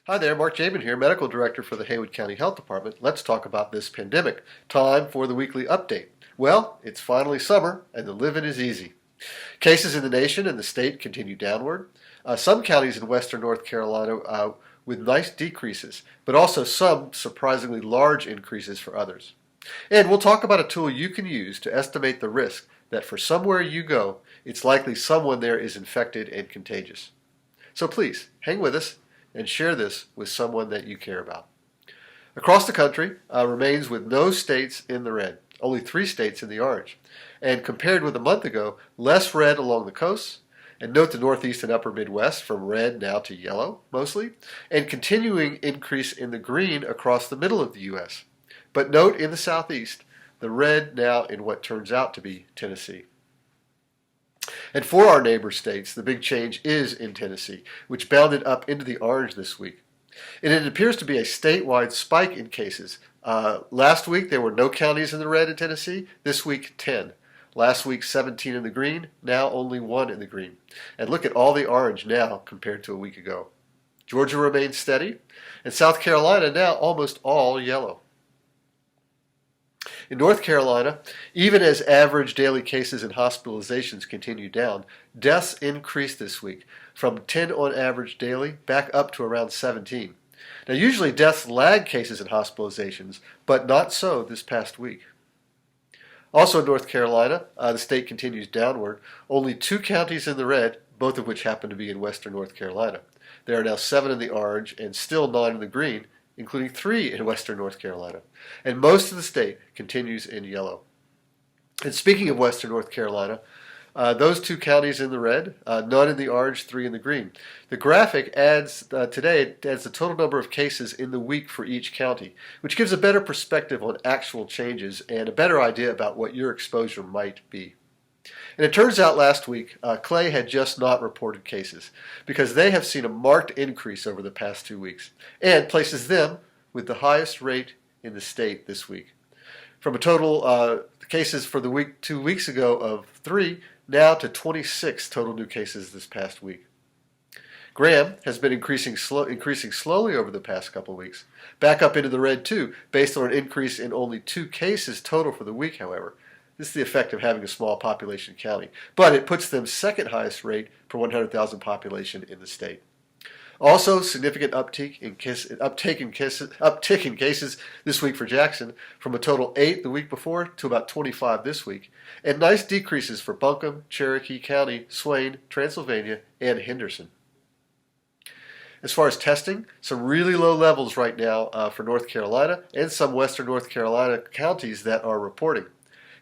Hi there, Mark Jaben here, Medical Director for the Haywood County Health Department. Let's talk about this pandemic. Time for the weekly update. Well, it's finally summer and the living is easy. Cases in the nation and the state continue downward. Some counties in western North Carolina with nice decreases, but also some surprisingly large increases for others. And we'll talk about a tool you can use to estimate the risk that for somewhere you go, it's likely someone there is infected and contagious. So please, hang with us and share this with someone that you care about. Across the country remains with no states in the red, only 3 states in the orange. And compared with a month ago, less red along the coasts, and note the Northeast and Upper Midwest from red now to yellow mostly, and continuing increase in the green across the middle of the U.S. But note in the Southeast, the red now in what turns out to be Tennessee. And for our neighbor states, the big change is in Tennessee, which bounded up into the orange this week. And it appears to be a statewide spike in cases. Last week, there were no counties in the red in Tennessee. This week, 10. Last week, 17 in the green. Now only 1 in the green. And look at all the orange now compared to a week ago. Georgia remains steady, and South Carolina now almost all yellow. In North Carolina, even as average daily cases and hospitalizations continue down, deaths increased this week from 10 on average daily back up to around 17. Now usually deaths lag cases and hospitalizations, but not so this past week. Also in North Carolina, the state continues downward. Only 2 counties in the red, both of which happen to be in western North Carolina. There are now 7 in the orange and still 9 in the green, including 3 in western North Carolina. And most of the state continues in yellow. And speaking of western North Carolina, those 2 counties in the red, none in the orange, 3 in the green. The graphic adds today adds the total number of cases in the week for each county, which gives a better perspective on actual changes and a better idea about what your exposure might be. And it turns out last week, Clay had just not reported cases because they have seen a marked increase over the past 2 weeks and places them with the highest rate in the state this week. From a total cases for the week 2 weeks ago of 3, now to 26 total new cases this past week. Graham has been increasing slowly over the past couple of weeks, back up into the red too, based on an increase in only 2 cases total for the week, however. This is the effect of having a small population county, but it puts them second highest rate per 100,000 population in the state. Also, significant uptick in cases this week for Jackson, from a total 8 the week before to about 25 this week, and nice decreases for Buncombe, Cherokee County, Swain, Transylvania, and Henderson. As far as testing, some really low levels right now for North Carolina and some western North Carolina counties that are reporting.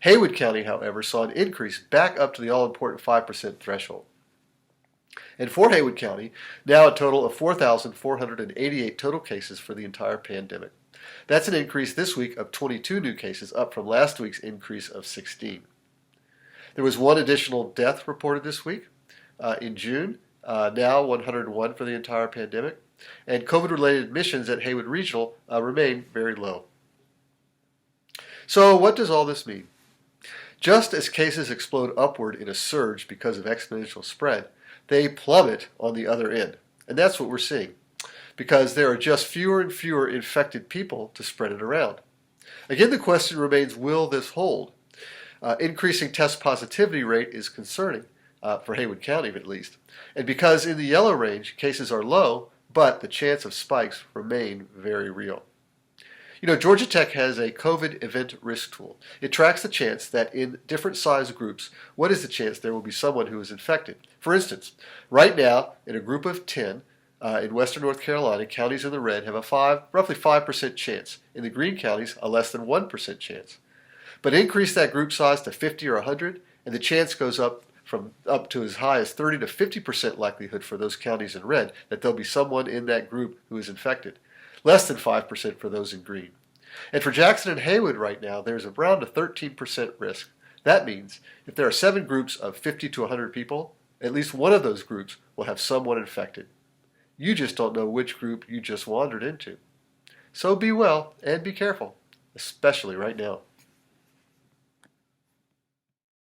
Haywood County, however, saw an increase back up to the all-important 5% threshold. And for Haywood County, now a total of 4,488 total cases for the entire pandemic. That's an increase this week of 22 new cases, up from last week's increase of 16. There was 1 additional death reported this week in June, now 101 for the entire pandemic. And COVID-related admissions at Haywood Regional remain very low. So what does all this mean? Just as cases explode upward in a surge because of exponential spread, they plummet on the other end. And that's what we're seeing, because there are just fewer and fewer infected people to spread it around. Again, the question remains, will this hold? Increasing test positivity rate is concerning, for Haywood County at least. And because in the yellow range, cases are low, but the chance of spikes remain very real. You know, Georgia Tech has a COVID event risk tool. It tracks the chance that in different size groups, what is the chance there will be someone who is infected? For instance, right now, in a group of 10 in western North Carolina, counties in the red have a roughly 5% chance. In the green counties, a less than 1% chance. But increase that group size to 50 or 100, and the chance goes up to as high as 30 to 50% likelihood for those counties in red that there'll be someone in that group who is infected. Less than 5% for those in green. And for Jackson and Haywood right now, there's around a 13% risk. That means if there are 7 groups of 50 to 100 people, at least one of those groups will have someone infected. You just don't know which group you just wandered into. So be well and be careful, especially right now.